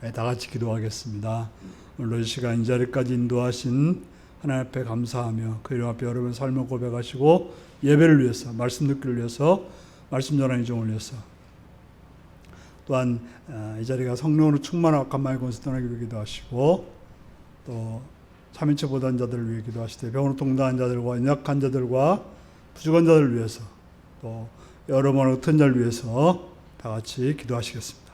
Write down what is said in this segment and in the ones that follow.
다 같이 기도하겠습니다. 오늘 이 시간 이 자리까지 인도하신 하나님 앞에 감사하며 그 이름 앞에 여러분 삶을 고백하시고 예배를 위해서, 말씀 듣기를 위해서, 말씀 전하는 이종을 위해서, 또한 이 자리가 성령으로 충만하고 간만에 권세 떠나기로 기도하시고, 또 3인체 보단 자들을 위해 기도하시되 병으로 동당한 자들과 연약한 자들과 부족한 자들을 위해서, 또 여러분 어떤 자를 위해서 다 같이 기도하시겠습니다.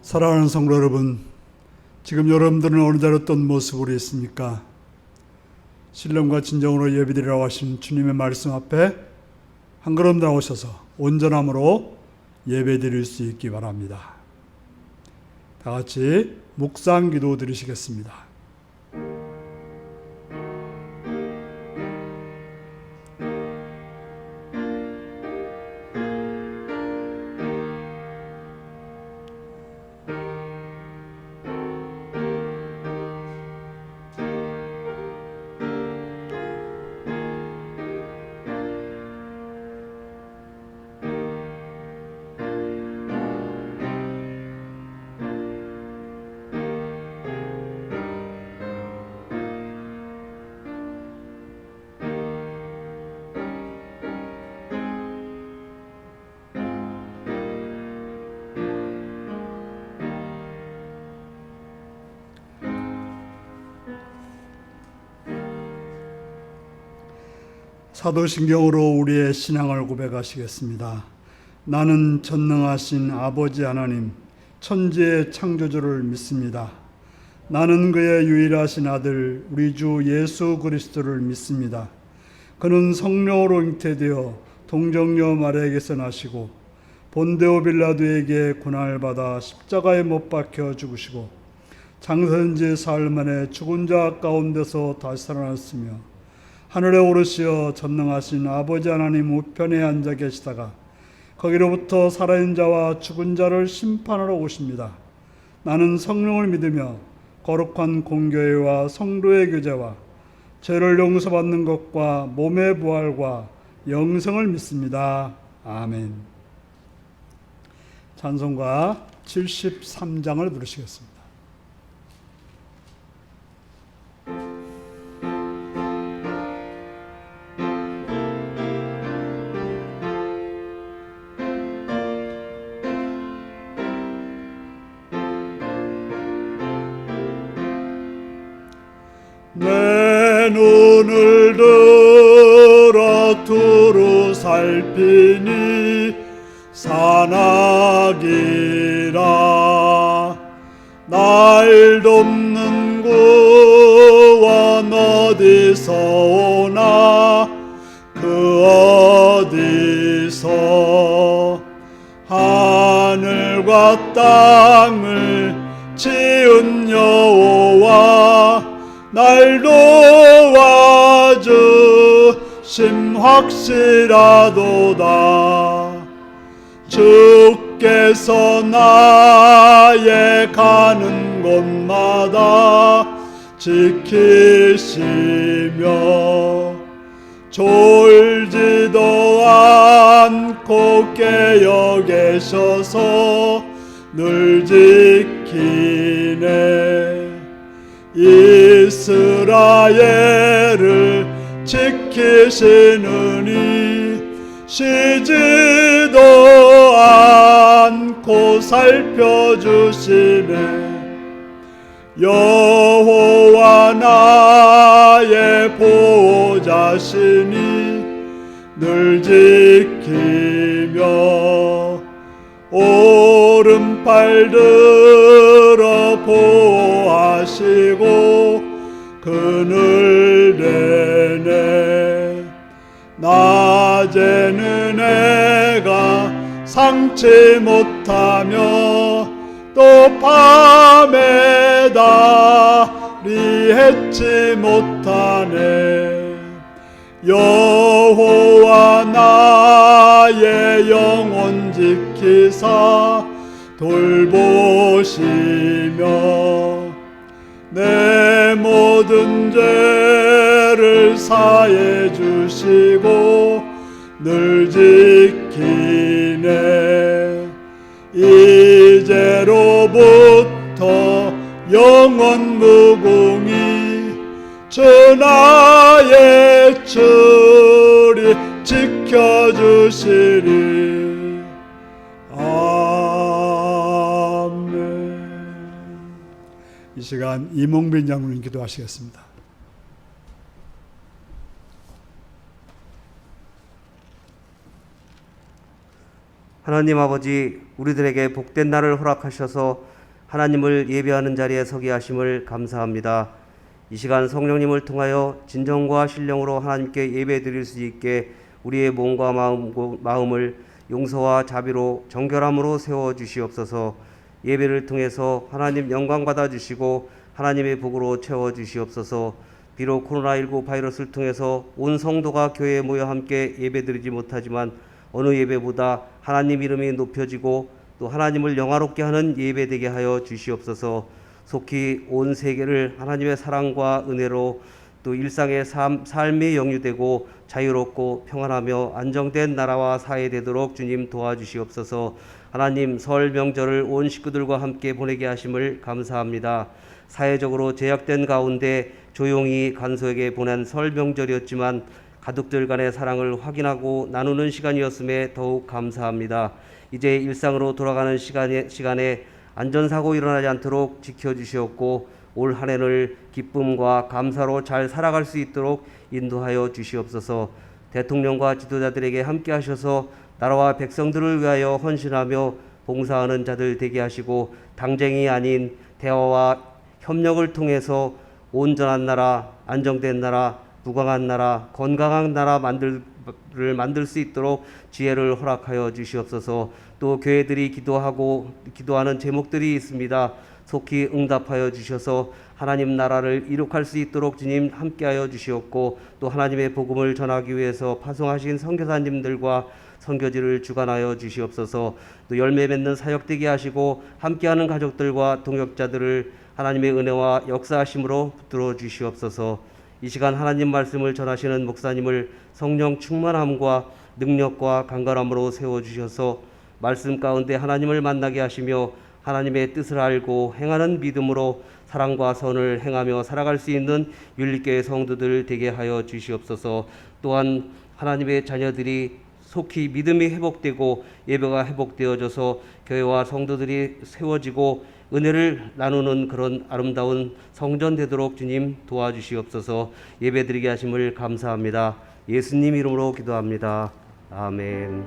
사랑하는 성도 여러분, 지금 여러분들은 어느 자리 어떤 모습으로 있습니까? 신령과 진정으로 예배드리라고 하신 주님의 말씀 앞에 한 걸음 나오셔서 온전함으로 예배드릴 수 있기 바랍니다. 다 같이 묵상 기도 드리시겠습니다. 사도신경으로 우리의 신앙을 고백하시겠습니다. 나는 전능하신 아버지 하나님, 천지의 창조주를 믿습니다. 나는 그의 유일하신 아들 우리 주 예수 그리스도를 믿습니다. 그는 성령으로 잉태되어 동정녀 마리아에게서 나시고 본데오 빌라도에게 고난을 받아 십자가에 못 박혀 죽으시고 장사된 지 사흘 만에 죽은 자 가운데서 다시 살아났으며 하늘에 오르시어 전능하신 아버지 하나님 우편에 앉아 계시다가 거기로부터 살아있는 자와 죽은 자를 심판하러 오십니다. 나는 성령을 믿으며 거룩한 공교회와 성도의 교제와 죄를 용서받는 것과 몸의 부활과 영생을 믿습니다. 아멘. 찬송가 73장을 부르시겠습니다. 내 눈을 들어 두루 살피니 산악이라. 날 돕는 구원 어디서 오나 그 어디서. 하늘과 땅을 지은 여호와 날 도와주심 확실하도다. 주께서 나의 가는 곳마다 지키시며 졸지도 않고 깨어 계셔서 늘 지키네. 이스라엘을 지키시느니 쉬지도 않고 살펴주시네. 여호와 나의 보호자시니 늘 지키며 오른팔 들어 보호하시고 그늘 내내. 낮에는 내가 상치 못하며 또 밤에 달이 해치 못하네. 여호와 나의 영혼 지키사 돌보시며 내 모든 죄를 사해 주시고 늘 지키네. 이제로부터 영원 무궁히 주 나의 주리 지켜주시리. 아멘. 이 시간 이몽빈 장로님 기도하시겠습니다. 하나님 아버지, 우리들에게 복된 날을 허락하셔서 하나님을 예배하는 자리에 서게 하심을 감사합니다. 이 시간 성령님을 통하여 진정과 신령으로 하나님께 예배드릴 수 있게 우리의 몸과 마음을 용서와 자비로 정결함으로 세워주시옵소서. 예배를 통해서 하나님 영광 받아주시고 하나님의 복으로 채워주시옵소서. 비록 코로나19 바이러스를 통해서 온 성도가 교회에 모여 함께 예배드리지 못하지만 어느 예배보다 하나님 이름이 높여지고 또 하나님을 영화롭게 하는 예배되게 하여 주시옵소서. 속히 온 세계를 하나님의 사랑과 은혜로 또 일상의 삶이 영유되고 자유롭고 평안하며 안정된 나라와 사회 되도록 주님 도와주시옵소서. 하나님, 설 명절을 온 식구들과 함께 보내게 하심을 감사합니다. 사회적으로 제약된 가운데 조용히 간소하게 보낸 설 명절이었지만 가족들 간의 사랑을 확인하고 나누는 시간이었음에 더욱 감사합니다. 이제 일상으로 돌아가는 시간에 안전사고 일어나지 않도록 지켜주시옵고 올 한 해를 기쁨과 감사로 잘 살아갈 수 있도록 인도하여 주시옵소서. 대통령과 지도자들에게 함께 하셔서 나라와 백성들을 위하여 헌신하며 봉사하는 자들 되게 하시고 당쟁이 아닌 대화와 협력을 통해서 온전한 나라, 안정된 나라, 부강한 나라, 건강한 나라 만들 수 있도록 지혜를 허락하여 주시옵소서. 또 교회들이 기도하는 제목들이 있습니다. 속히 응답하여 주셔서 하나님 나라를 이룩할 수 있도록 주님 함께하여 주시옵고 또 하나님의 복음을 전하기 위해서 파송하신 선교사님들과 선교지를 주관하여 주시옵소서. 또 열매 맺는 사역 되게 하시고 함께하는 가족들과 동역자들을 하나님의 은혜와 역사하심으로 붙들어 주시옵소서. 이 시간 하나님 말씀을 전하시는 목사님을 성령 충만함과 능력과 강건함으로 세워주셔서 말씀 가운데 하나님을 만나게 하시며 하나님의 뜻을 알고 행하는 믿음으로 사랑과 선을 행하며 살아갈 수 있는 윤리교회 성도들 되게 하여 주시옵소서. 또한 하나님의 자녀들이 속히 믿음이 회복되고 예배가 회복되어져서 교회와 성도들이 세워지고 은혜를 나누는 그런 아름다운 성전 되도록 주님 도와주시옵소서. 예배드리게 하심을 감사합니다. 예수님 이름으로 기도합니다. 아멘.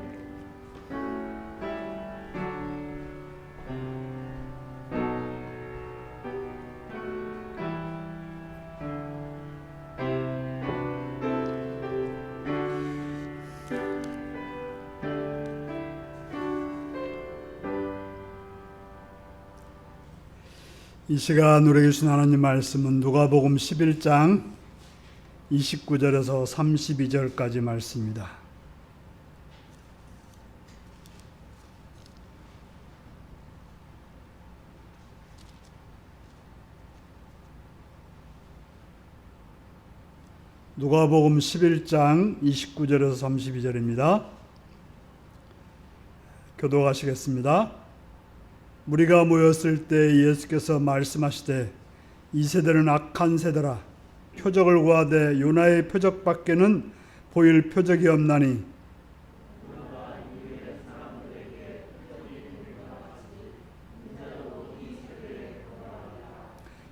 이 시간 우리에게 주신 하나님 말씀은 누가복음 11장 29절에서 32절까지 말씀입니다. 누가복음 11장 29절에서 32절입니다. 교독하시겠습니다. 무리가 모였을 때 예수께서 말씀하시되 이 세대는 악한 세대라. 표적을 구하되 요나의 표적밖에는 보일 표적이 없나니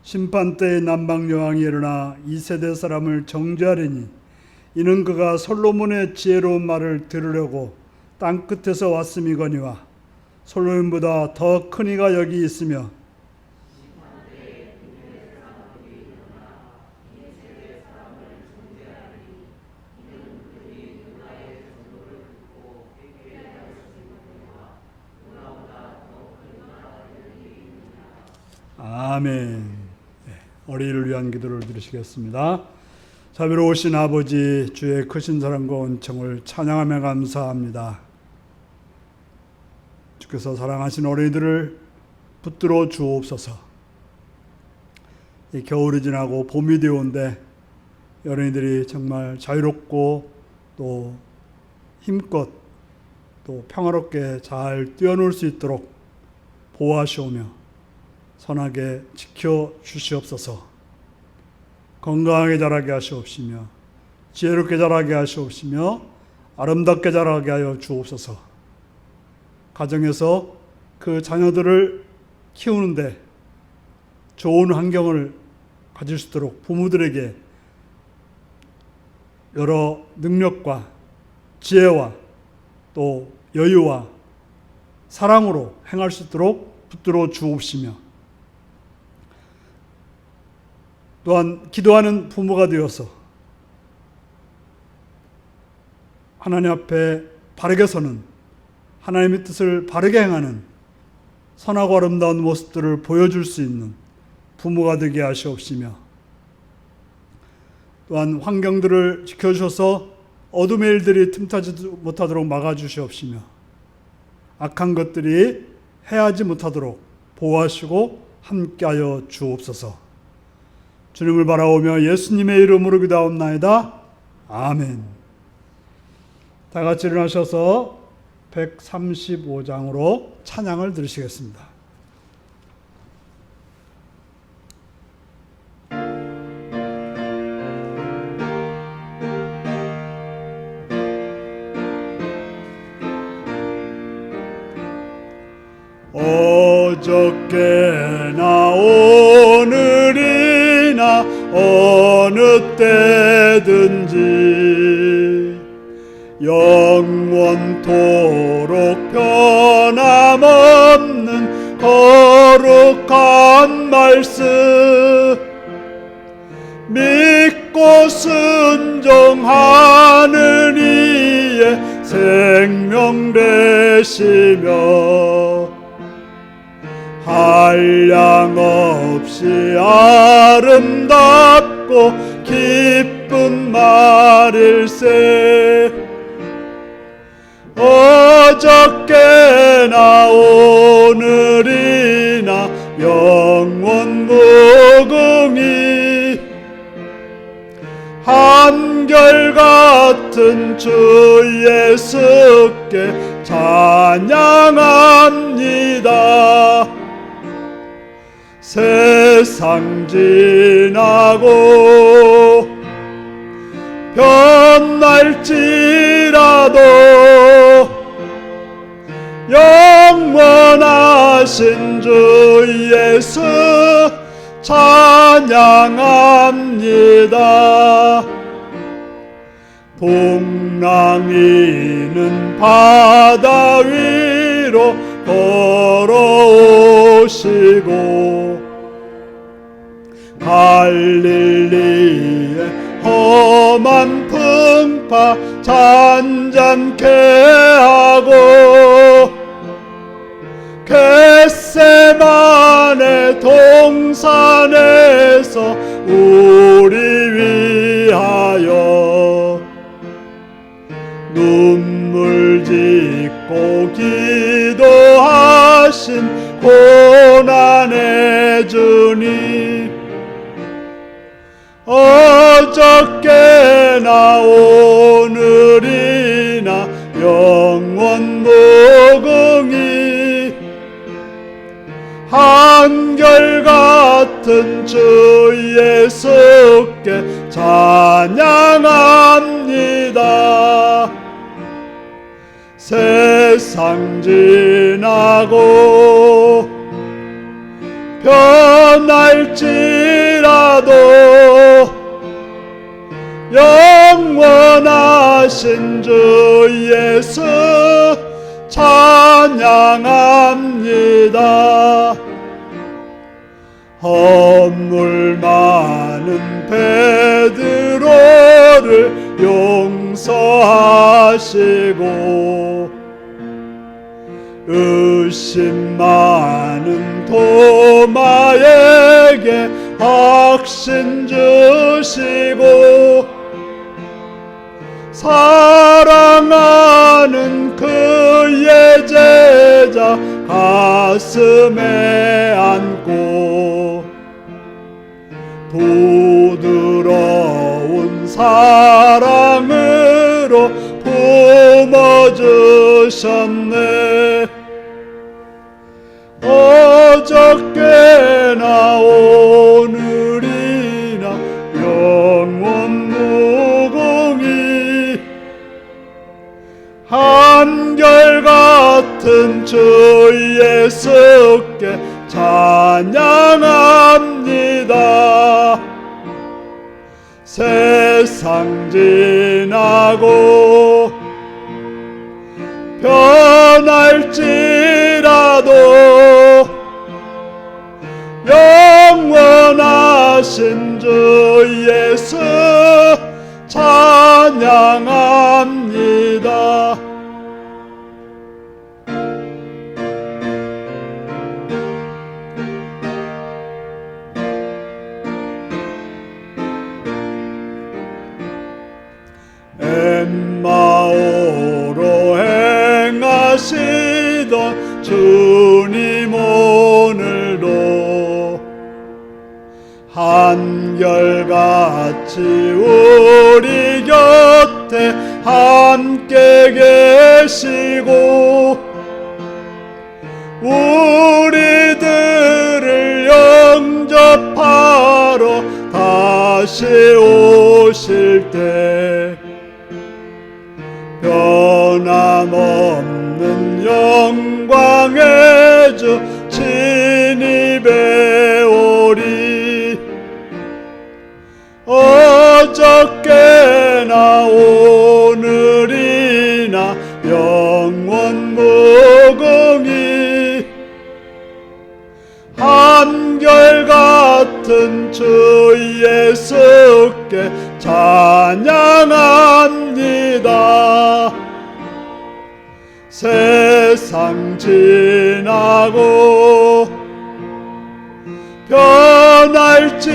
심판 때에 남방 여왕이 일어나 이 세대 사람을 정죄하리니 이는 그가 솔로몬의 지혜로운 말을 들으려고 땅 끝에서 왔음이거니와 솔로몬보다 더 큰 이가 여기 있으며 아멘. 어린이를 위한 기도를 드리시겠습니다. 자비로우신 아버지, 주의 크신 사랑과 은총을 찬양하며 감사합니다. 주께서 사랑하신 어린이들을 붙들어 주옵소서. 이 겨울이 지나고 봄이 되어온데 어린이들이 정말 자유롭고 또 힘껏 또 평화롭게 잘 뛰어놀 수 있도록 보호하시오며 선하게 지켜주시옵소서. 건강하게 자라게 하시옵시며 지혜롭게 자라게 하시옵시며 아름답게 자라게 하여 주옵소서. 가정에서 그 자녀들을 키우는데 좋은 환경을 가질 수 있도록 부모들에게 여러 능력과 지혜와 또 여유와 사랑으로 행할 수 있도록 붙들어 주옵시며 또한 기도하는 부모가 되어서 하나님 앞에 바르게 서는 하나님의 뜻을 바르게 행하는 선하고 아름다운 모습들을 보여줄 수 있는 부모가 되게 하시옵시며 또한 환경들을 지켜주셔서 어둠의 일들이 틈타지 못하도록 막아주시옵시며 악한 것들이 해하지 못하도록 보호하시고 함께하여 주옵소서. 주님을 바라오며 예수님의 이름으로 기도하옵나이다. 아멘. 다 같이 일어나셔서 135장으로 찬양을 들으시겠습니다. 어저께나 오늘이나 어느 때든지 영원토록 변함없는 거룩한 말씀 믿고 순종하는 이의 생명 되시며 한량없이 아름답고 기쁜 말일세 어저께나 오늘이나 영원 무궁히 한결같은 주 예수께 찬양합니다. 세상 지나고 변할지라도 영원하신 주 예수 찬양합니다. 풍랑이는 바다 위로 걸어오시고 갈릴리의 험한 풍파 잔잔케 하고 겟세마네 동 기도하신 고난의 주님, 어저께나 오늘이나 영원 무궁히 한결같은 주 예수께 찬양합니다. 세상 지나고 변할지라도 영원하신 주 예수 찬양합니다. 허물 많은 베드로를 용서하시고 의심 많은 도마에게 확신 주시고 사랑하는 그의 제자 가슴에 안고 부드러운 사랑으로 품어주셨네. 어저께나 오늘이나 영원 무궁히 한결같은 주 예수께 찬양합니다. 세상 지나고 변할지라도 영원하신 주 예수 찬양합니다. 엠마오로 행하시던 주님 오늘도 한결같이 우리 곁에 함께 계시고 우리들을 영접하러 다시 오실 때 변함없는 영광의 주 진입해 오리. 어저께나 오늘이나 영원 무궁히 한결같은 주 예수께 찬양합니다. 세상 지나고 변할지라도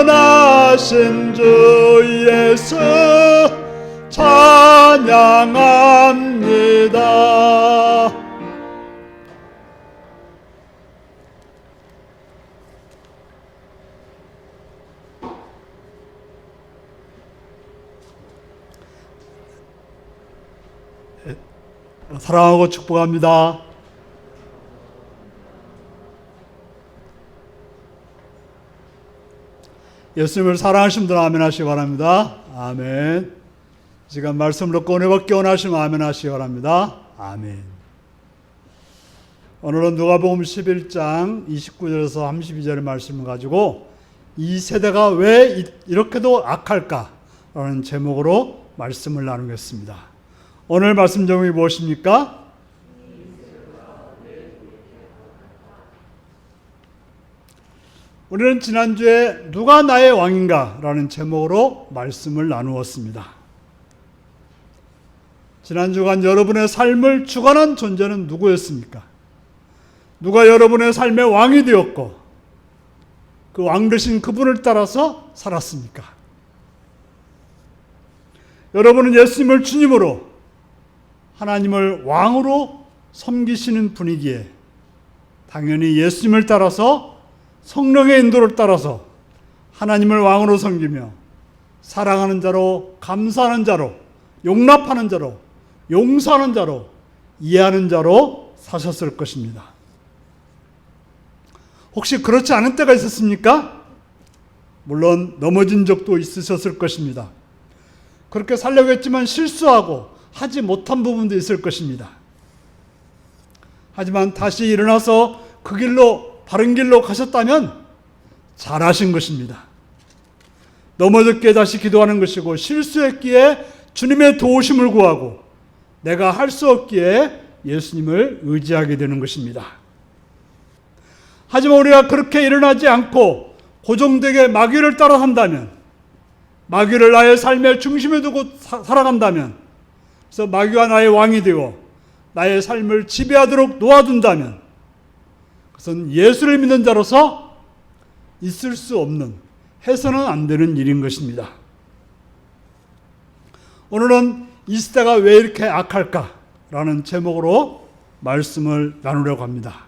영원하신 주 예수 찬양합니다. 사랑하고 축복합니다. 예수님을 사랑하시는 분들 아멘 하시기 바랍니다. 아멘. 이 시간 말씀을 듣고 은혜 받기 원하시면 아멘 하시기 바랍니다. 아멘. 오늘은 누가복음 11장 29절에서 32절의 말씀을 가지고 이 세대가 왜 이렇게도 악할까라는 제목으로 말씀을 나누겠습니다. 오늘 말씀 제목이 무엇입니까? 우리는 지난주에 누가 나의 왕인가? 라는 제목으로 말씀을 나누었습니다. 지난 주간 여러분의 삶을 주관한 존재는 누구였습니까? 누가 여러분의 삶의 왕이 되었고 그 왕 되신 그분을 따라서 살았습니까? 여러분은 예수님을 주님으로 하나님을 왕으로 섬기시는 분이기에 당연히 예수님을 따라서 성령의 인도를 따라서 하나님을 왕으로 섬기며 사랑하는 자로, 감사하는 자로, 용납하는 자로, 용서하는 자로, 이해하는 자로 사셨을 것입니다. 혹시 그렇지 않은 때가 있었습니까? 물론 넘어진 적도 있으셨을 것입니다. 그렇게 살려고 했지만 실수하고 하지 못한 부분도 있을 것입니다. 하지만 다시 일어나서 그 길로, 바른 길로 가셨다면 잘하신 것입니다. 넘어졌기에 다시 기도하는 것이고, 실수했기에 주님의 도우심을 구하고, 내가 할 수 없기에 예수님을 의지하게 되는 것입니다. 하지만 우리가 그렇게 일어나지 않고 고정되게 마귀를 따라 산다면, 마귀를 나의 삶의 중심에 두고 살아간다면, 그래서 마귀가 나의 왕이 되어 나의 삶을 지배하도록 놓아둔다면, 그것은 예수를 믿는 자로서 있을 수 없는, 해서는 안 되는 일인 것입니다. 오늘은 이 시대가 왜 이렇게 악할까라는 제목으로 말씀을 나누려고 합니다.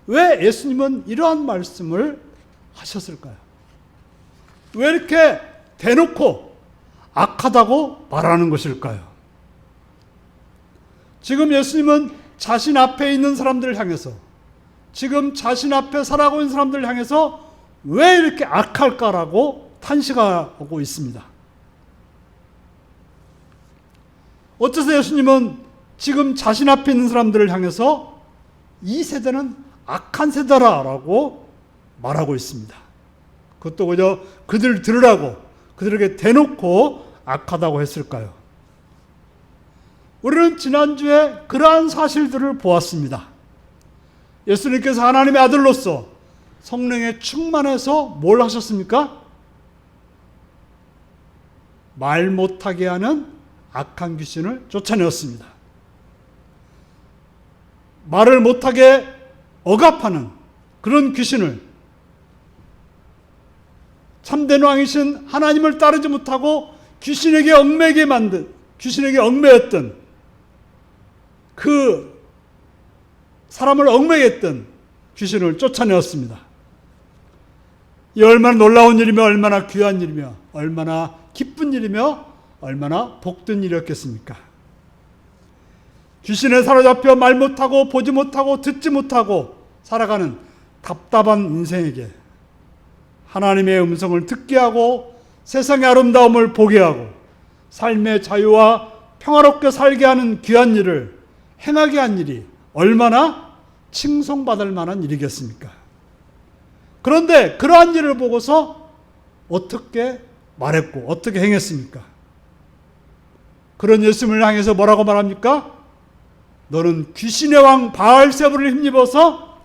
왜 예수님은 이러한 말씀을 하셨을까요? 왜 이렇게 대놓고 악하다고 말하는 것일까요? 지금 예수님은 자신 앞에 있는 사람들을 향해서, 지금 자신 앞에 살아가고 있는 사람들을 향해서 왜 이렇게 악할까라고 탄식하고 있습니다. 어째서 예수님은 지금 자신 앞에 있는 사람들을 향해서 이 세대는 악한 세대라라고 말하고 있습니다. 그것도 그저 그들 들으라고 그들에게 대놓고 악하다고 했을까요? 우리는 지난주에 그러한 사실들을 보았습니다. 예수님께서 하나님의 아들로서 성령에 충만해서 뭘 하셨습니까? 말 못하게 하는 악한 귀신을 쫓아내었습니다. 말을 못하게 억압하는 그런 귀신을, 참된 왕이신 하나님을 따르지 못하고 귀신에게 얽매였던 그 사람을 얽매게 했던 귀신을 쫓아내었습니다. 이 얼마나 놀라운 일이며 얼마나 귀한 일이며 얼마나 기쁜 일이며 얼마나 복된 일이었겠습니까? 귀신에 사로잡혀 말 못하고 보지 못하고 듣지 못하고 살아가는 답답한 인생에게 하나님의 음성을 듣게 하고 세상의 아름다움을 보게 하고 삶의 자유와 평화롭게 살게 하는 귀한 일을 행하게 한 일이 얼마나 칭송받을 만한 일이겠습니까? 그런데 그러한 일을 보고서 어떻게 말했고 어떻게 행했습니까? 그런 예수님을 향해서 뭐라고 말합니까? 너는 귀신의 왕 바알세불을 힘입어서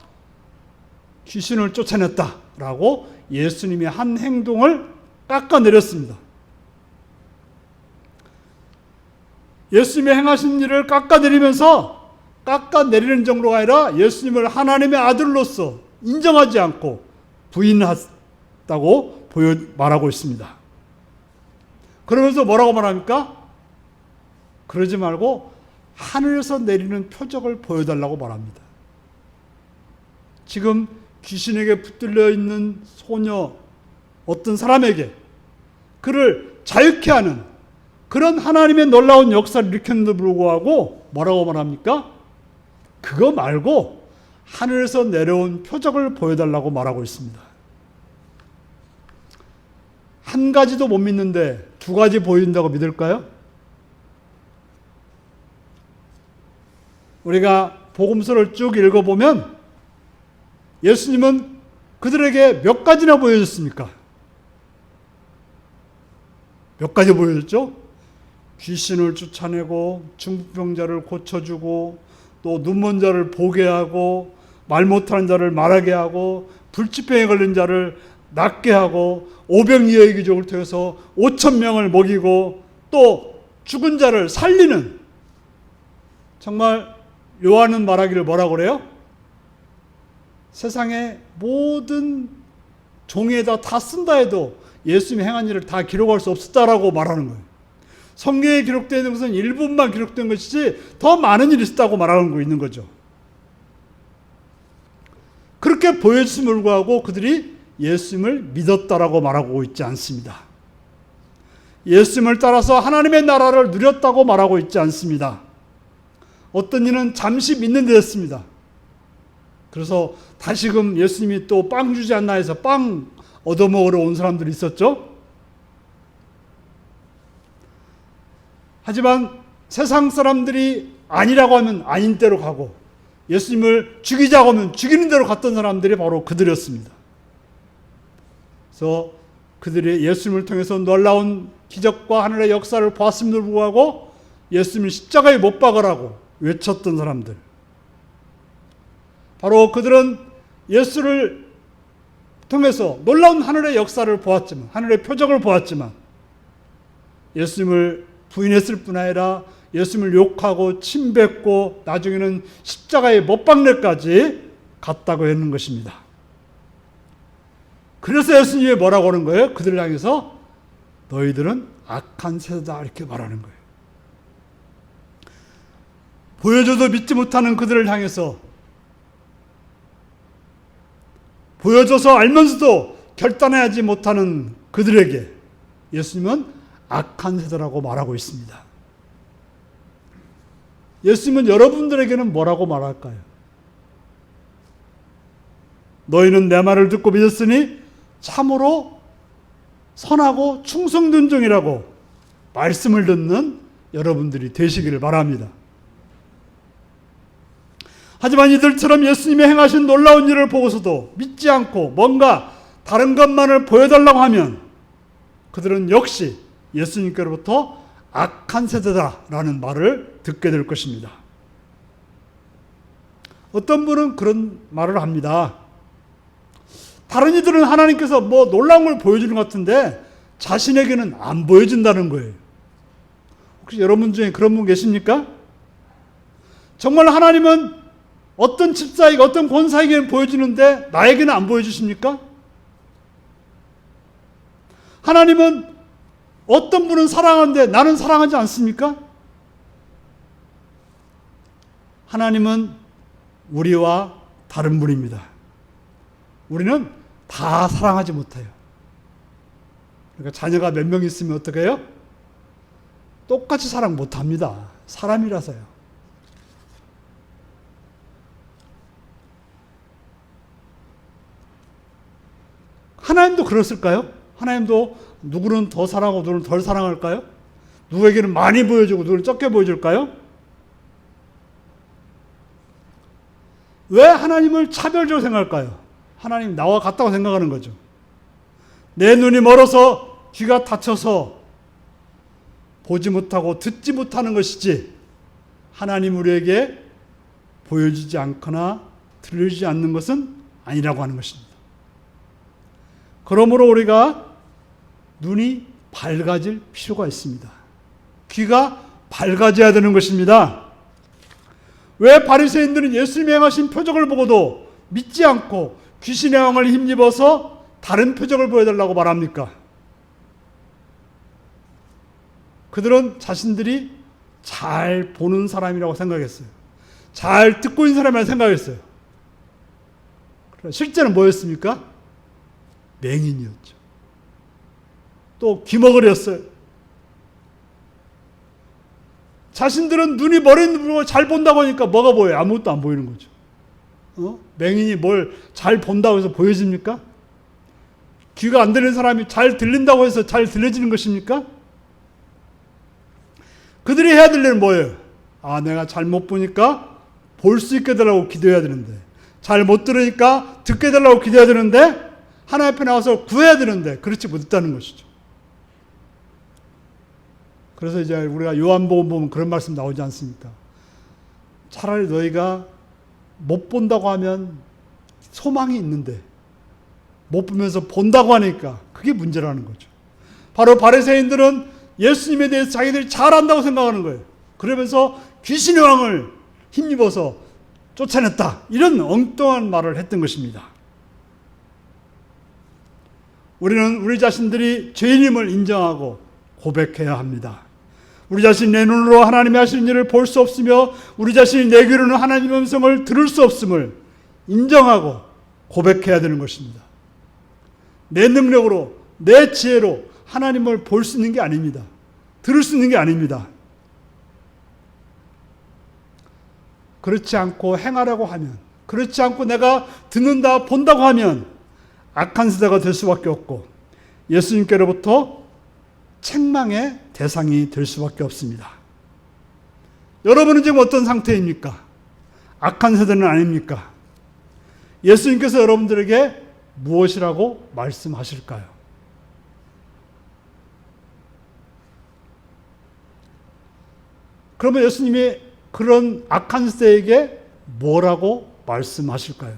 귀신을 쫓아냈다라고 예수님이 한 행동을 깎아내렸습니다. 예수님이 행하신 일을 깎아내리면서 깎아내리는 정도가 아니라 예수님을 하나님의 아들로서 인정하지 않고 부인했다고 말하고 있습니다. 그러면서 뭐라고 말합니까? 그러지 말고 하늘에서 내리는 표적을 보여달라고 말합니다. 지금 귀신에게 붙들려 있는 소녀, 어떤 사람에게 그를 자유케 하는 그런 하나님의 놀라운 역사를 일으켰는데도 불구하고 뭐라고 말합니까? 그거 말고 하늘에서 내려온 표적을 보여달라고 말하고 있습니다. 한 가지도 못 믿는데 두 가지 보여준다고 믿을까요? 우리가 복음서를 쭉 읽어보면 예수님은 그들에게 몇 가지나 보여줬습니까? 몇 가지 보여줬죠? 귀신을 쫓아내고 중풍병자를 고쳐주고 또 눈먼 자를 보게 하고 말 못하는 자를 말하게 하고 불치병에 걸린 자를 낫게 하고 오병이어의 기적을 통해서 5,000명을 먹이고 또 죽은 자를 살리는, 정말 요한은 말하기를 뭐라고 그래요? 세상의 모든 종이에다 다 쓴다 해도 예수님이 행한 일을 다 기록할 수 없었다라고 말하는 거예요. 성경에 기록되어 있는 것은 일부분만 기록된 것이지 더 많은 일이 있었다고 말하고 있는 거죠. 그렇게 보여줬음을 불구하고 그들이 예수님을 믿었다라고 말하고 있지 않습니다. 예수님을 따라서 하나님의 나라를 누렸다고 말하고 있지 않습니다. 어떤 이는 잠시 믿는 데 됐습니다. 그래서 다시금 예수님이 또 빵 주지 않나 해서 빵 얻어먹으러 온 사람들이 있었죠. 하지만 세상 사람들이 아니라고 하면 아닌 대로 가고 예수님을 죽이자고 하면 죽이는 대로 갔던 사람들이 바로 그들이었습니다. 그래서 그들이 예수님을 통해서 놀라운 기적과 하늘의 역사를 보았음에도 불구하고 예수님을 십자가에 못 박으라고 외쳤던 사람들. 바로 그들은 예수를 통해서 놀라운 하늘의 역사를 보았지만, 하늘의 표적을 보았지만 예수님을 부인했을 뿐 아니라 예수님을 욕하고 침뱉고 나중에는 십자가에 못 박내까지 갔다고 했는 것입니다. 그래서 예수님이 뭐라고 하는 거예요? 그들을 향해서 너희들은 악한 세대다 이렇게 말하는 거예요. 보여줘도 믿지 못하는 그들을 향해서 보여줘서 알면서도 결단하지 못하는 그들에게 예수님은 악한 세대라고 말하고 있습니다. 예수님은 여러분들에게는 뭐라고 말할까요? 너희는 내 말을 듣고 믿었으니 참으로 선하고 충성된 종이라고 말씀을 듣는 여러분들이 되시기를 바랍니다. 하지만 이들처럼 예수님이 행하신 놀라운 일을 보고서도 믿지 않고 뭔가 다른 것만을 보여달라고 하면 그들은 역시 예수님께로부터 악한 세대다라는 말을 듣게 될 것입니다. 어떤 분은 그런 말을 합니다. 다른 이들은 하나님께서 뭐 놀라운 걸 보여주는 것 같은데 자신에게는 안 보여준다는 거예요. 혹시 여러분 중에 그런 분 계십니까? 정말 하나님은 어떤 집사에게 어떤 권사에게는 보여주는데 나에게는 안 보여주십니까? 하나님은 어떤 분은 사랑하는데 나는 사랑하지 않습니까? 하나님은 우리와 다른 분입니다. 우리는 다 사랑하지 못해요. 그러니까 자녀가 몇 명 있으면 어떻게 해요? 똑같이 사랑 못합니다. 사람이라서요. 하나님도 그랬을까요? 하나님도 누구는 더 사랑하고 누구는 덜 사랑할까요? 누구에게는 많이 보여주고 누구는 적게 보여줄까요? 왜 하나님을 차별적으로 생각할까요? 하나님 나와 같다고 생각하는 거죠. 내 눈이 멀어서 귀가 닫혀서 보지 못하고 듣지 못하는 것이지 하나님 우리에게 보여주지 않거나 들려주지 않는 것은 아니라고 하는 것입니다. 그러므로 우리가 눈이 밝아질 필요가 있습니다. 귀가 밝아져야 되는 것입니다. 왜 바리새인들은 예수님이 행하신 표적을 보고도 믿지 않고 귀신의 왕을 힘입어서 다른 표적을 보여달라고 말합니까? 그들은 자신들이 잘 보는 사람이라고 생각했어요. 잘 듣고 있는 사람이라고 생각했어요. 실제는 뭐였습니까? 맹인이었죠. 또 귀머거리였어요. 자신들은 눈이 머리는 잘 본다고 하니까 뭐가 보여요? 아무것도 안 보이는 거죠. 맹인이 뭘 잘 본다고 해서 보여집니까? 귀가 안 들리는 사람이 잘 들린다고 해서 잘 들려지는 것입니까? 그들이 해야 될 일은 뭐예요? 아, 내가 잘 못 보니까 볼 수 있게 해달라고 기도해야 되는데, 잘 못 들으니까 듣게 해달라고 기도해야 되는데, 하나님 앞에 나와서 구해야 되는데 그렇지 못했다는 것이죠. 그래서 이제 우리가 요한복음 보면 그런 말씀 나오지 않습니까? 차라리 너희가 못 본다고 하면 소망이 있는데 못 보면서 본다고 하니까 그게 문제라는 거죠. 바로 바리새인들은 예수님에 대해서 자기들이 잘 안다고 생각하는 거예요. 그러면서 귀신의 왕을 힘입어서 쫓아냈다. 이런 엉뚱한 말을 했던 것입니다. 우리는 우리 자신들이 죄인임을 인정하고 고백해야 합니다. 우리 자신이 내 눈으로 하나님이 하시는 일을 볼 수 없으며 우리 자신이 내 귀로는 하나님의 음성을 들을 수 없음을 인정하고 고백해야 되는 것입니다. 내 능력으로, 내 지혜로 하나님을 볼 수 있는 게 아닙니다. 들을 수 있는 게 아닙니다. 그렇지 않고 행하려고 하면, 그렇지 않고 내가 듣는다, 본다고 하면 악한 세대가 될 수밖에 없고 예수님께로부터 책망의 대상이 될 수밖에 없습니다. 여러분은 지금 어떤 상태입니까? 악한 세대는 아닙니까? 예수님께서 여러분들에게 무엇이라고 말씀하실까요? 그러면 예수님이 그런 악한 세대에게 뭐라고 말씀하실까요?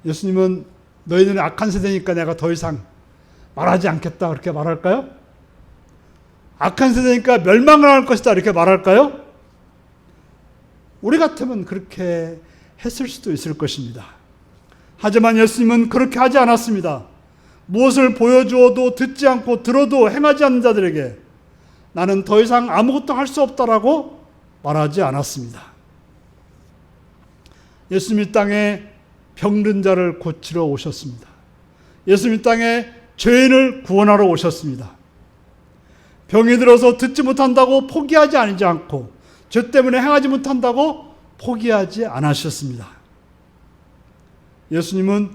예수님은 너희들은 악한 세대니까 내가 더 이상 말하지 않겠다 그렇게 말할까요? 악한 세대니까 멸망을 할 것이다 이렇게 말할까요? 우리 같으면 그렇게 했을 수도 있을 것입니다. 하지만 예수님은 그렇게 하지 않았습니다. 무엇을 보여주어도 듣지 않고 들어도 행하지 않는 자들에게 나는 더 이상 아무것도 할 수 없다라고 말하지 않았습니다. 예수님 이 땅에 병든 자를 고치러 오셨습니다. 예수님 이 땅에 죄인을 구원하러 오셨습니다. 병이 들어서 듣지 못한다고 포기하지 않고 죄 때문에 행하지 못한다고 포기하지 않으셨습니다. 예수님은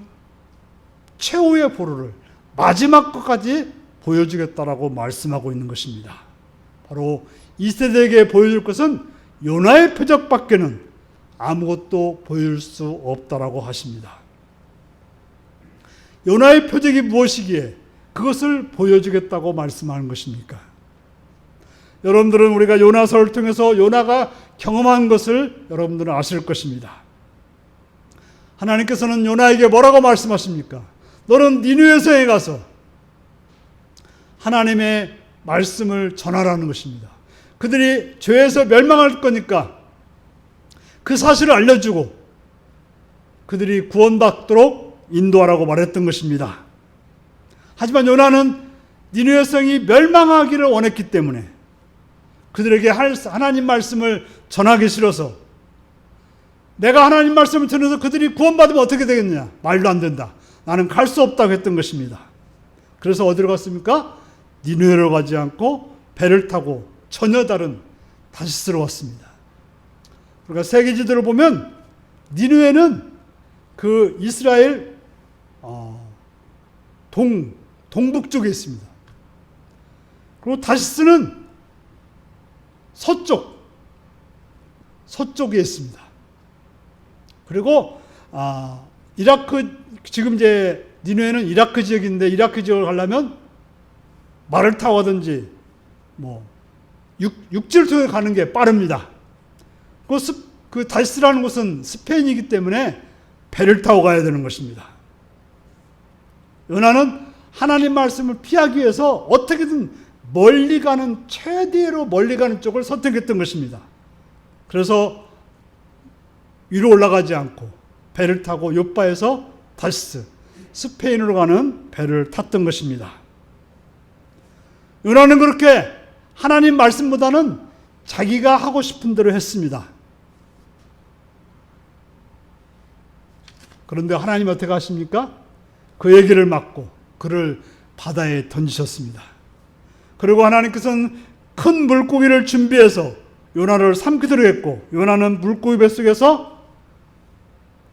최후의 보루를 마지막 것까지 보여주겠다라고 말씀하고 있는 것입니다. 바로 이 세대에게 보여줄 것은 요나의 표적밖에는 아무것도 보여줄 수 없다라고 하십니다. 요나의 표적이 무엇이기에 그것을 보여주겠다고 말씀하는 것입니까? 여러분들은 우리가 요나서를 통해서 요나가 경험한 것을 여러분들은 아실 것입니다. 하나님께서는 요나에게 뭐라고 말씀하십니까? 너는 니느웨성에 가서 하나님의 말씀을 전하라는 것입니다. 그들이 죄에서 멸망할 거니까 그 사실을 알려주고 그들이 구원받도록 인도하라고 말했던 것입니다. 하지만 요나는 니느웨성이 멸망하기를 원했기 때문에 그들에게 하나님 말씀을 전하기 싫어서 내가 하나님 말씀을 전해서 그들이 구원받으면 어떻게 되겠느냐? 말도 안 된다. 나는 갈 수 없다고 했던 것입니다. 그래서 어디로 갔습니까? 니느웨로 가지 않고 배를 타고 전혀 다른 다시스로 왔습니다. 그러니까 세계지도를 보면 니느웨는 그 이스라엘 동북쪽에 있습니다. 그리고 다시스는 서쪽에 있습니다. 그리고 이라크 지금 이제 니느웨는 이라크 지역인데 이라크 지역을 가려면 말을 타고 가든지 육지를 통해 가는 게 빠릅니다. 그 다시스라는 곳은 스페인이기 때문에 배를 타고 가야 되는 것입니다. 요나는 하나님 말씀을 피하기 위해서 어떻게든 최대로 멀리 가는 쪽을 선택했던 것입니다. 그래서 위로 올라가지 않고 배를 타고 요빠에서 다시스, 스페인으로 가는 배를 탔던 것입니다. 요나는 그렇게 하나님 말씀보다는 자기가 하고 싶은 대로 했습니다. 그런데 하나님 어떻게 하십니까? 그 얘기를 막고 그를 바다에 던지셨습니다. 그리고 하나님께서는 큰 물고기를 준비해서 요나를 삼키도록 했고 요나는 물고기 뱃속에서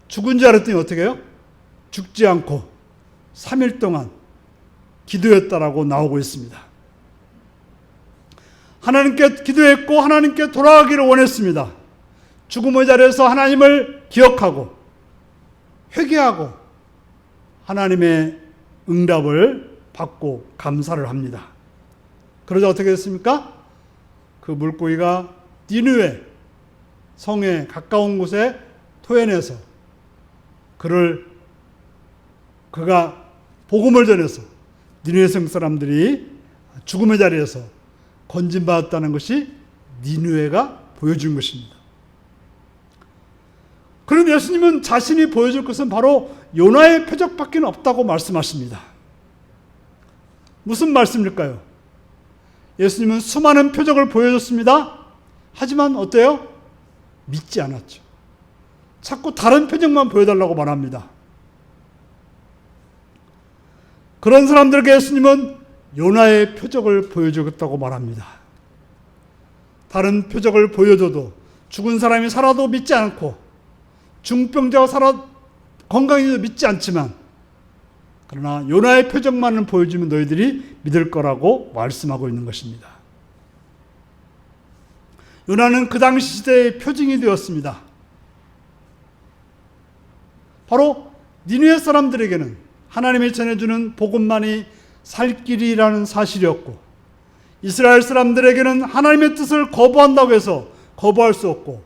죽은 줄 알았더니 어떻게 해요? 죽지 않고 3일 동안 기도했다라고 나오고 있습니다. 하나님께 기도했고 하나님께 돌아가기를 원했습니다. 죽음의 자리에서 하나님을 기억하고 회개하고 하나님의 응답을 받고 감사를 합니다. 그러자 어떻게 됐습니까? 그 물고기가 니느웨 성에 가까운 곳에 토해내서 그가 복음을 전해서 니느웨 성 사람들이 죽음의 자리에서 건진받았다는 것이 니느웨가 보여준 것입니다. 그런데 예수님은 자신이 보여줄 것은 바로 요나의 표적밖에 없다고 말씀하십니다. 무슨 말씀일까요? 예수님은 수많은 표적을 보여줬습니다. 하지만 어때요? 믿지 않았죠. 자꾸 다른 표적만 보여달라고 말합니다. 그런 사람들에게 예수님은 요나의 표적을 보여주겠다고 말합니다. 다른 표적을 보여줘도 죽은 사람이 살아도 믿지 않고 중병자가 살아 건강해도 믿지 않지만, 그러나 요나의 표적만을 보여주면 너희들이 믿을 거라고 말씀하고 있는 것입니다. 요나는 그 당시 시대의 표징이 되었습니다. 바로 니느웨 사람들에게는 하나님이 전해주는 복음만이 살 길이라는 사실이었고, 이스라엘 사람들에게는 하나님의 뜻을 거부한다고 해서 거부할 수 없고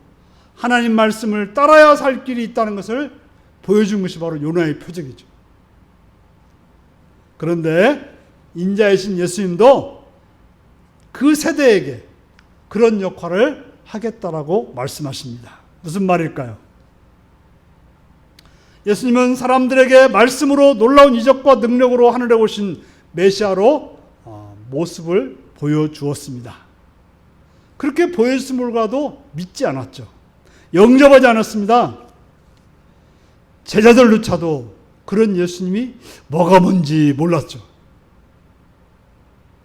하나님 말씀을 따라야 살 길이 있다는 것을 보여준 것이 바로 요나의 표적이죠. 그런데 인자이신 예수님도 그 세대에게 그런 역할을 하겠다라고 말씀하십니다. 무슨 말일까요? 예수님은 사람들에게 말씀으로 놀라운 이적과 능력으로 하늘에 오신 메시아로 모습을 보여주었습니다. 그렇게 보였음을가도 믿지 않았죠. 영접하지 않았습니다. 제자들조차도 그런 예수님이 뭐가 뭔지 몰랐죠.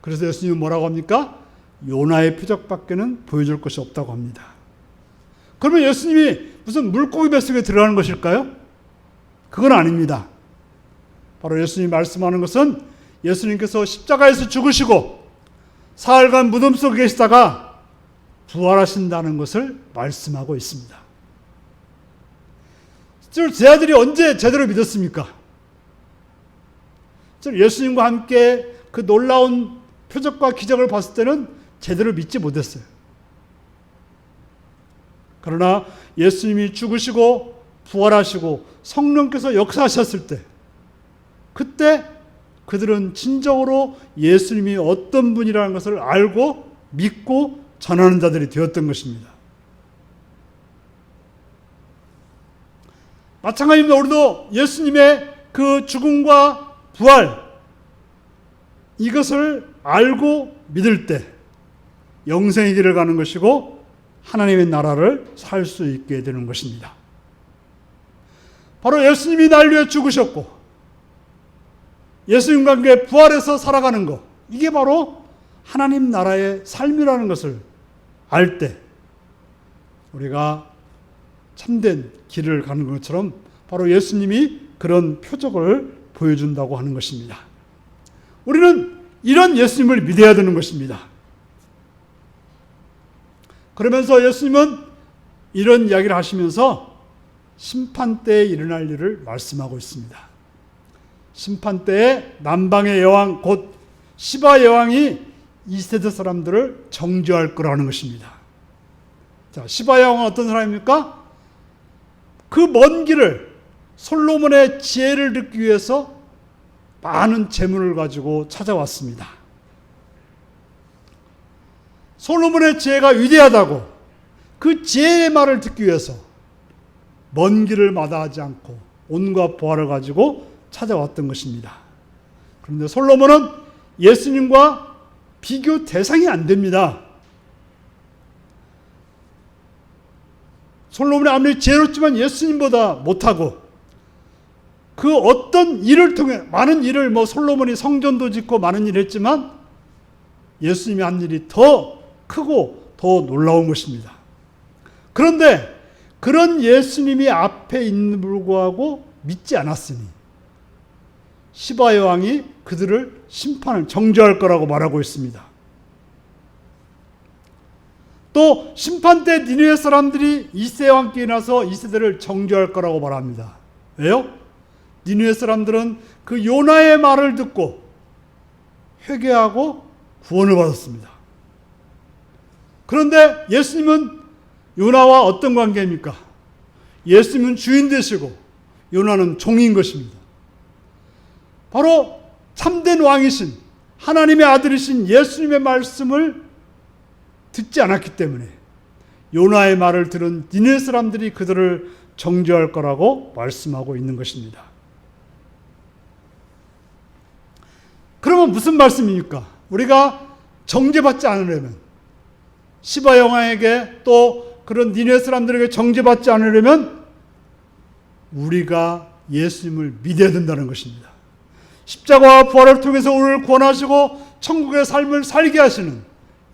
그래서 예수님은 뭐라고 합니까? 요나의 표적밖에는 보여줄 것이 없다고 합니다. 그러면 예수님이 무슨 물고기 뱃속에 들어가는 것일까요? 그건 아닙니다. 바로 예수님이 말씀하는 것은 예수님께서 십자가에서 죽으시고 사흘간 무덤 속에 계시다가 부활하신다는 것을 말씀하고 있습니다. 제 아들이 언제 제대로 믿었습니까? 예수님과 함께 그 놀라운 표적과 기적을 봤을 때는 제대로 믿지 못했어요. 그러나 예수님이 죽으시고 부활하시고 성령께서 역사하셨을 때, 그때 그들은 진정으로 예수님이 어떤 분이라는 것을 알고 믿고 전하는 자들이 되었던 것입니다. 마찬가지입니다. 우리도 예수님의 그 죽음과 부활, 이것을 알고 믿을 때 영생의 길을 가는 것이고 하나님의 나라를 살 수 있게 되는 것입니다. 바로 예수님이 날 위해 죽으셨고 예수님과 함께 부활해서 살아가는 것, 이게 바로 하나님 나라의 삶이라는 것을 알 때 우리가 참된 길을 가는 것처럼 바로 예수님이 그런 표적을 보여준다고 하는 것입니다. 우리는 이런 예수님을 믿어야 되는 것입니다. 그러면서 예수님은 이런 이야기를 하시면서 심판때에 일어날 일을 말씀하고 있습니다. 심판때에 남방의 여왕 곧 시바 여왕이 이 세대 사람들을 정죄할 거라는 것입니다. 자, 시바 여왕은 어떤 사람입니까? 그 먼 길을 솔로몬의 지혜를 듣기 위해서 많은 재물을 가지고 찾아왔습니다. 솔로몬의 지혜가 위대하다고 그 지혜의 말을 듣기 위해서 먼 길을 마다하지 않고 온갖 보화를 가지고 찾아왔던 것입니다. 그런데 솔로몬은 예수님과 비교 대상이 안 됩니다. 솔로몬이 아무리 지혜롭지만 예수님보다 못하고 그 어떤 일을 통해 많은 일을 솔로몬이 성전도 짓고 많은 일을 했지만 예수님이 한 일이 더 크고 더 놀라운 것입니다. 그런데 그런 예수님이 앞에 있는 불구하고 믿지 않았으니 시바 여왕이 그들을 심판을 정죄할 거라고 말하고 있습니다. 또 심판 때 니느웨 사람들이 이 세대와 함께 일어나서 이 세대를 정죄할 거라고 말합니다. 왜요? 니느웨 사람들은 그 요나의 말을 듣고 회개하고 구원을 받았습니다. 그런데 예수님은 요나와 어떤 관계입니까? 예수님은 주인 되시고 요나는 종인 것입니다. 바로 참된 왕이신 하나님의 아들이신 예수님의 말씀을 듣지 않았기 때문에 요나의 말을 들은 니느웨 사람들이 그들을 정죄할 거라고 말씀하고 있는 것입니다. 그러면 무슨 말씀입니까? 우리가 정죄받지 않으려면, 시바 여왕에게 또 그런 니네 사람들에게 정죄받지 않으려면 우리가 예수님을 믿어야 된다는 것입니다. 십자가와 부활을 통해서 우리를 구원하시고 천국의 삶을 살게 하시는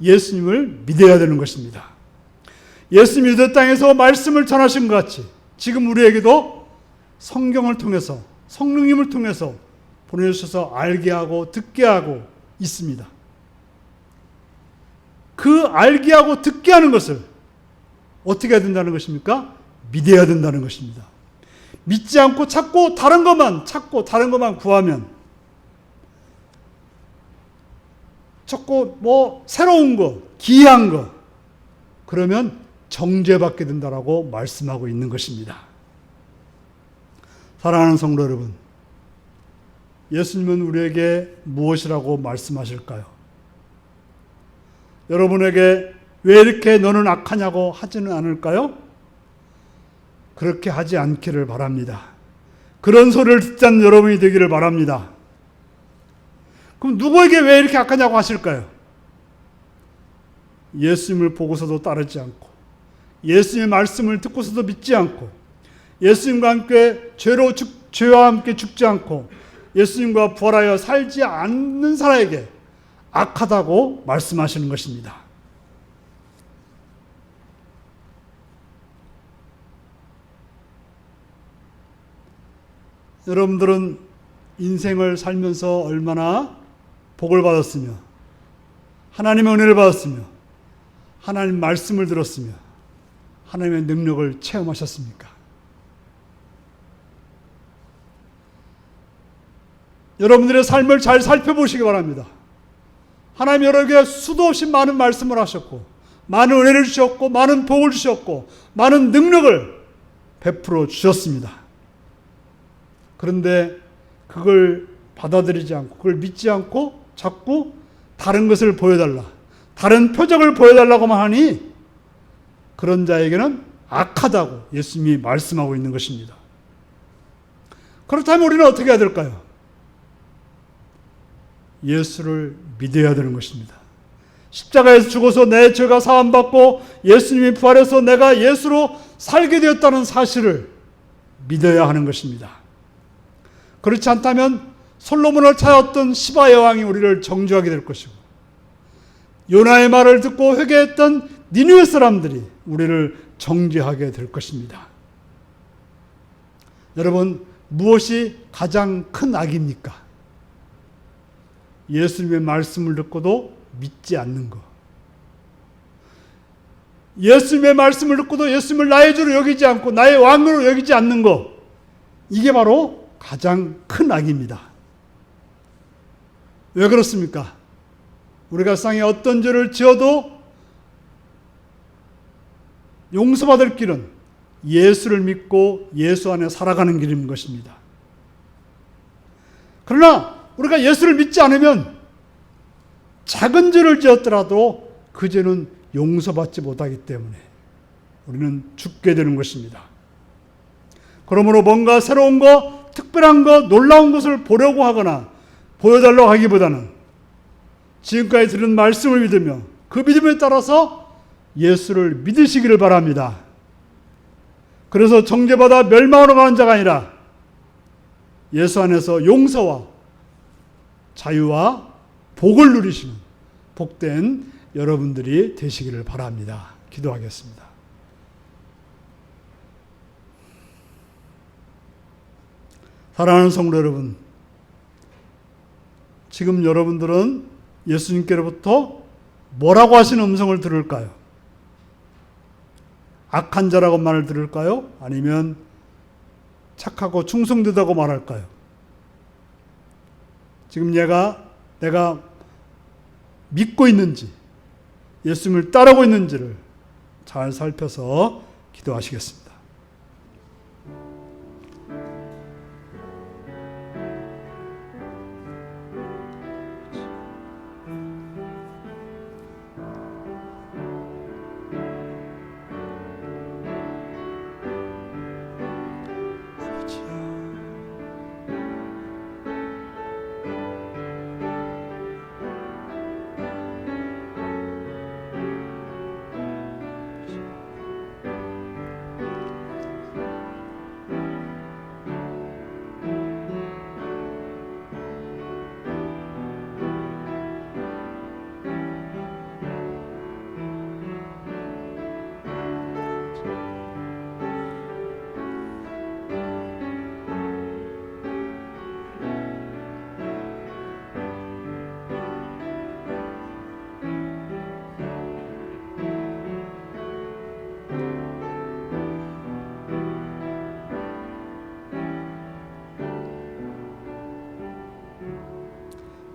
예수님을 믿어야 되는 것입니다. 예수님이 이 땅에서 말씀을 전하신 것 같이 지금 우리에게도 성경을 통해서, 성령님을 통해서 보내주셔서 알게 하고 듣게 하고 있습니다. 그 알게 하고 듣게 하는 것을 어떻게 해야 된다는 것입니까? 믿어야 된다는 것입니다. 믿지 않고 찾고 다른 것만 찾고 다른 것만 구하면, 찾고 뭐 새로운 거, 기이한 거, 그러면 정죄받게 된다라고 말씀하고 있는 것입니다. 사랑하는 성도 여러분, 예수님은 우리에게 무엇이라고 말씀하실까요? 여러분에게 왜 이렇게 너는 악하냐고 하지는 않을까요? 그렇게 하지 않기를 바랍니다. 그런 소리를 듣지 않는 여러분이 되기를 바랍니다. 그럼 누구에게 왜 이렇게 악하냐고 하실까요? 예수님을 보고서도 따르지 않고, 예수님의 말씀을 듣고서도 믿지 않고, 예수님과 함께 죄와 함께 죽지 않고 예수님과 부활하여 살지 않는 사람에게 악하다고 말씀하시는 것입니다. 여러분들은 인생을 살면서 얼마나 복을 받았으며 하나님의 은혜를 받았으며 하나님 말씀을 들었으며 하나님의 능력을 체험하셨습니까? 여러분들의 삶을 잘 살펴보시기 바랍니다. 하나님 여러분에게 수도 없이 많은 말씀을 하셨고 많은 은혜를 주셨고 많은 복을 주셨고 많은 능력을 베풀어 주셨습니다. 그런데 그걸 받아들이지 않고 그걸 믿지 않고 자꾸 다른 것을 보여달라, 다른 표적을 보여달라고만 하니 그런 자에게는 악하다고 예수님이 말씀하고 있는 것입니다. 그렇다면 우리는 어떻게 해야 될까요? 예수를 믿어야 되는 것입니다. 십자가에서 죽어서 내 죄가 사함받고 예수님이 부활해서 내가 예수로 살게 되었다는 사실을 믿어야 하는 것입니다. 그렇지 않다면 솔로몬을 찾았던 시바 여왕이 우리를 정죄하게 될 것이고 요나의 말을 듣고 회개했던 니느웨 사람들이 우리를 정죄하게 될 것입니다. 여러분, 무엇이 가장 큰 악입니까? 예수님의 말씀을 듣고도 믿지 않는 것. 예수님의 말씀을 듣고도 예수님을 나의 주로 여기지 않고 나의 왕으로 여기지 않는 것. 이게 바로 가장 큰 악입니다. 왜 그렇습니까? 우리가 세상에 어떤 죄를 지어도 용서받을 길은 예수를 믿고 예수 안에 살아가는 길인 것입니다. 그러나 우리가 예수를 믿지 않으면 작은 죄를 지었더라도 그 죄는 용서받지 못하기 때문에 우리는 죽게 되는 것입니다. 그러므로 뭔가 새로운 것, 특별한 것, 놀라운 것을 보려고 하거나 보여달라고 하기보다는 지금까지 들은 말씀을 믿으며 그 믿음에 따라서 예수를 믿으시기를 바랍니다. 그래서 정죄받아 멸망으로 가는 자가 아니라 예수 안에서 용서와 자유와 복을 누리시는 복된 여러분들이 되시기를 바랍니다. 기도하겠습니다. 사랑하는 성도 여러분, 지금 여러분들은 예수님께로부터 뭐라고 하시는 음성을 들을까요? 악한 자라고 말을 들을까요? 아니면 착하고 충성되다고 말할까요? 지금 내가 믿고 있는지 예수님을 따르고 있는지를 잘 살펴서 기도하시겠습니다.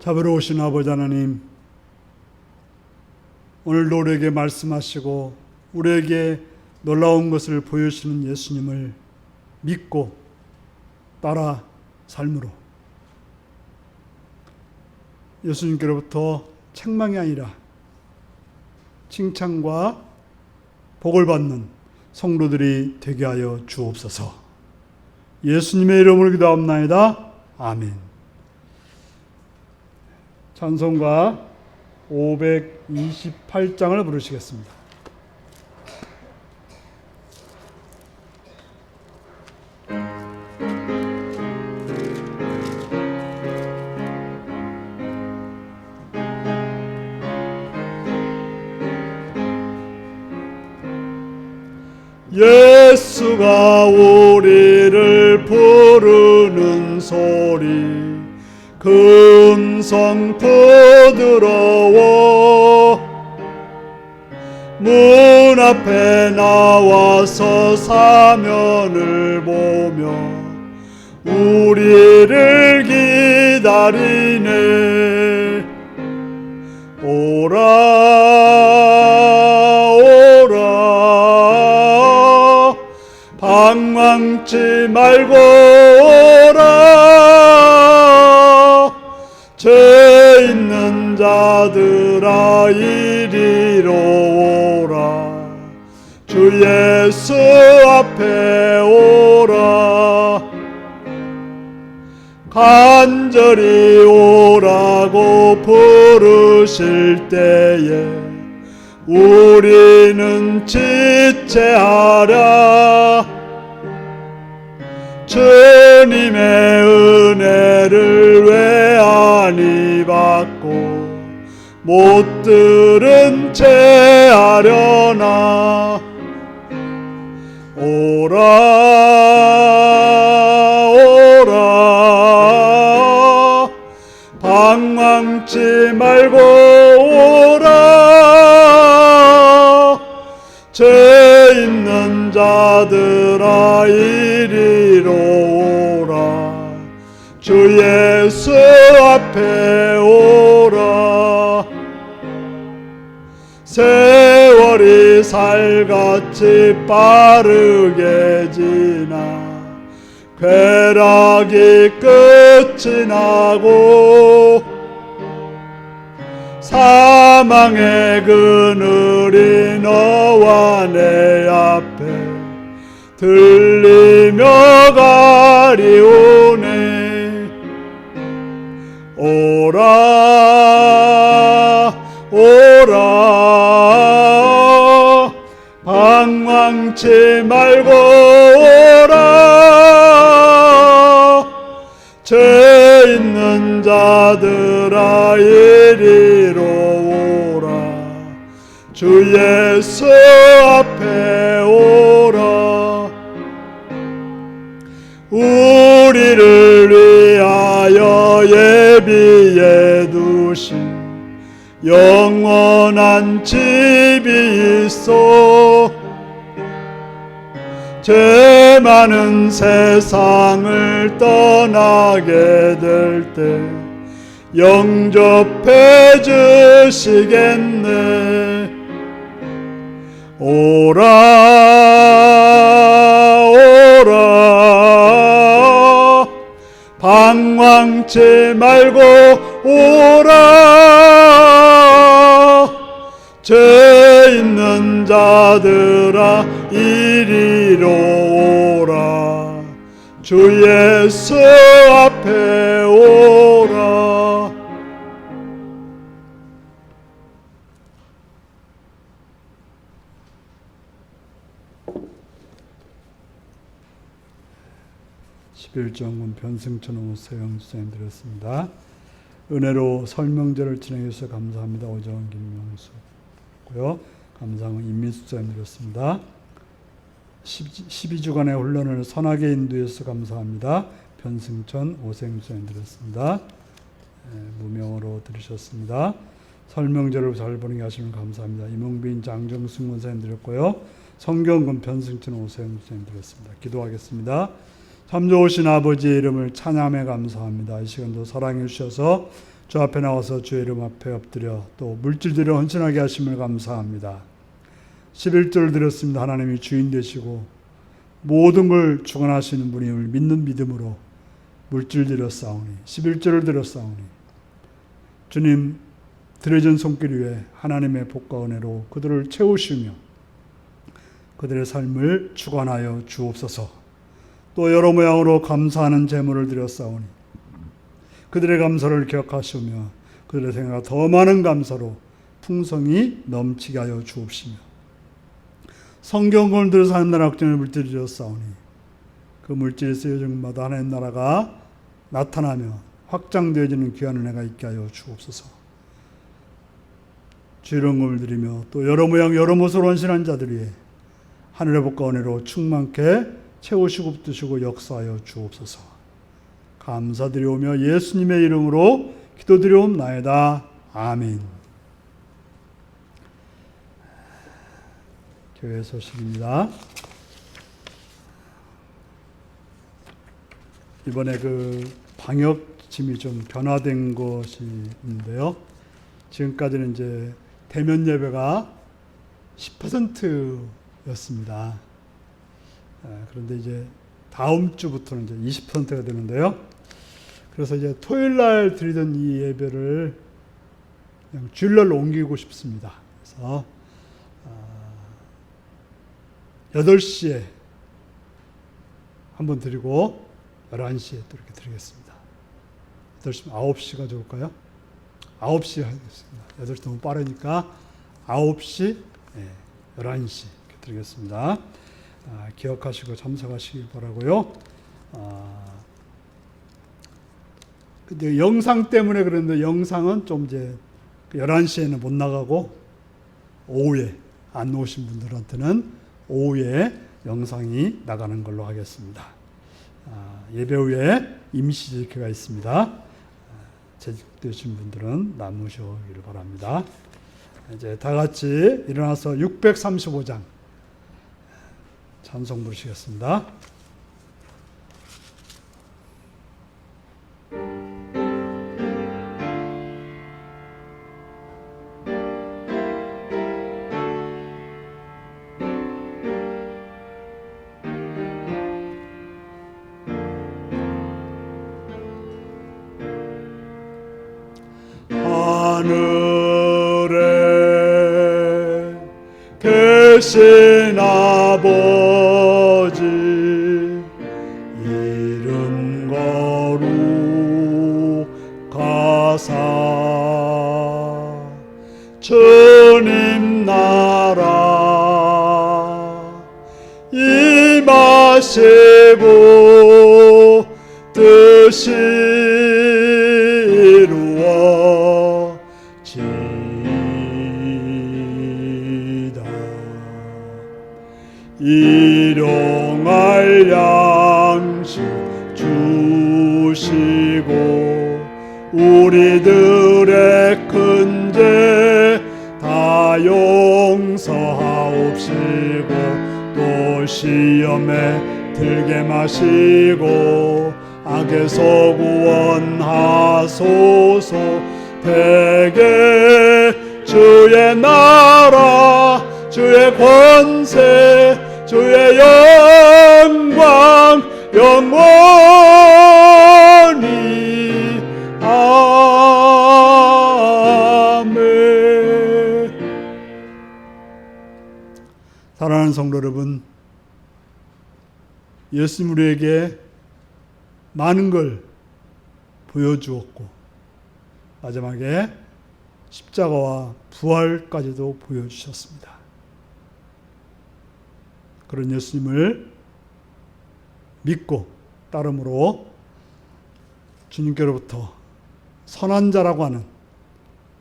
자비로우신 아버지 하나님, 오늘도 우리에게 말씀하시고 우리에게 놀라운 것을 보여주시는 예수님을 믿고 따라 삶으로 예수님께로부터 책망이 아니라 칭찬과 복을 받는 성도들이 되게 하여 주옵소서. 예수님의 이름으로 기도합나이다. 아멘. 찬송가 528장을 부르시겠습니다. 예수가 우리를 부르는 소리 그 음성 부드러워 문 앞에 나와서 사면을 보며 우리를 기다리네. 오라 오라 방황치 말고 오라. 죄 있는 자들아 이리로 오라. 주 예수 앞에 오라. 간절히 오라고 부르실 때에 우리는 지체하랴. 주님의 은혜를 왜 아니 받고 못 들은 채 하려나. 오라 오라 방황치 말고 오라. 죄 있는 자들아 이리로 오라. 주 예수 앞에 오라. 세월이 살같이 빠르게 지나 쾌락이 끝이 나고 사망의 그늘이 너와 내 앞에 들리며 가리오네. 오라 오라 방황치 말고 오라. 죄 있는 자들아 이리로 오라. 주 예수 앞에 오라. 우리를 위하여 예비해 두신 영원한 집이 있어. 죄 많은 세상을 떠나게 될 때 영접해 주시겠네. 오라 오라 방황치 말고 오라. 죄 있는 자들아 이리로 오라. 주 예수 앞에 오라. 십일정은 변승천 오세영 수장님 드렸습니다. 은혜로 설명제를 진행해 주셔서 감사합니다. 오정원 김명수고요. 감상은 임민수 수장님 드렸습니다. 12주간의 훈련을 선하게 인도해서 감사합니다. 변승천 오세영 수장님 드렸습니다. 무명으로 들으셨습니다. 설명제를 잘 보내게 하시면 감사합니다. 이몽빈 장정숙 원사님 드렸고요. 성경금 변승천 오세영 수장님 드렸습니다. 기도하겠습니다. 참 좋으신 아버지의 이름을 찬양해 감사합니다. 이 시간도 사랑해 주셔서 주 앞에 나와서 주의 이름 앞에 엎드려 또 물질들을 헌신하게 하심을 감사합니다. 11조를 드렸습니다. 하나님이 주인 되시고 모든 걸 주관하시는 분임을 믿는 믿음으로 물질 드렸사오니 11조를 드렸사오니 주님 드려진 손길 위에 하나님의 복과 은혜로 그들을 채우시며 그들의 삶을 주관하여 주옵소서. 또 여러 모양으로 감사하는 제물을 드렸사오니 그들의 감사를 기억하시며 그들의 생각 더 많은 감사로 풍성이 넘치게 하여 주옵시며 성경을 들어서 하는 나라 확전을 물질을 드렸사오니 그 물질이 쓰여진 것마다 하나님 나라가 나타나며 확장되어지는 귀한 은혜가 있게 하여 주옵소서. 주일원금을 드리며 또 여러 모양 여러 모습으로 헌신한 자들 위해 하늘의 복과 은혜로 충만케 채우시고 붙드시고 역사하여 주옵소서. 감사드리오며 예수님의 이름으로 기도드리옵나이다. 아멘. 교회 소식입니다. 이번에 그 방역짐이 좀 변화된 것이 있는데요. 지금까지는 이제 대면 예배가 10%였습니다. 그런데 이제 다음 주부터는 이제 20%가 되는데요. 그래서 이제 토요일 날 드리던 이 예배를 그냥 주일날로 옮기고 싶습니다. 그래서 8시에 한번 드리고 11시에 또 이렇게 드리겠습니다. 8시, 9시가 좋을까요? 9시 하겠습니다. 8시 너무 빠르니까 9시, 11시 이렇게 드리겠습니다. 기억하시고 참석하시기 바라고요. 근데 영상 때문에 그런데 영상은 좀 이제 11시에는 못 나가고 오후에 안 오신 분들한테는 오후에 영상이 나가는 걸로 하겠습니다. 예배 후에 임시 집회가 있습니다. 재직되신 분들은 남으시기를 바랍니다. 이제 다 같이 일어나서 635장 찬송 부르시겠습니다. 하늘에 계신 아버지 이름 거룩하사 주님 나라 임하시고 뜻이 일용할 양식 주시고 우리들의 큰 죄 다 용서하옵시고 또 시험에 들게 마시고 악에서 구원하소서. 대개 주의 나라 주의 권세 주의 영광 영원히 아멘. 사랑하는 성도 여러분, 예수님 우리에게 많은 걸 보여주었고 마지막에 십자가와 부활까지도 보여주셨습니다. 그런 예수님을 믿고 따름으로 주님께로부터 선한 자라고 하는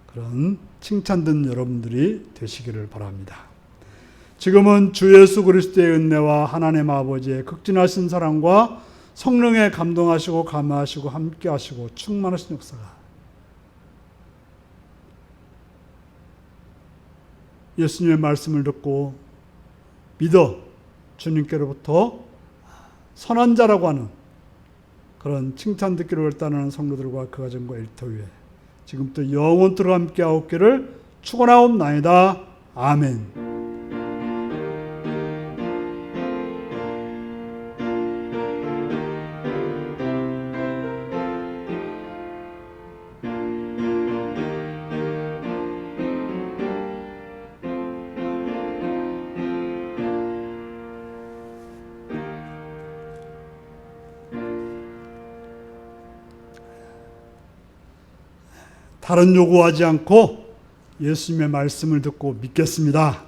그런 칭찬 듣는 여러분들이 되시기를 바랍니다. 지금은 주 예수 그리스도의 은혜와 하나님 아버지의 극진하신 사랑과 성령에 감동하시고 감화하시고 함께하시고 충만하신 역사가 예수님의 말씀을 듣고 믿어 주님께로부터 선한 자라고 하는 그런 칭찬 듣기를 결단하는 성도들과 그 가정과 일터 위에 지금부터 영원토록 함께하옵기를 축원하옵나이다. 아멘. 다른 요구하지 않고 예수님의 말씀을 듣고 믿겠습니다.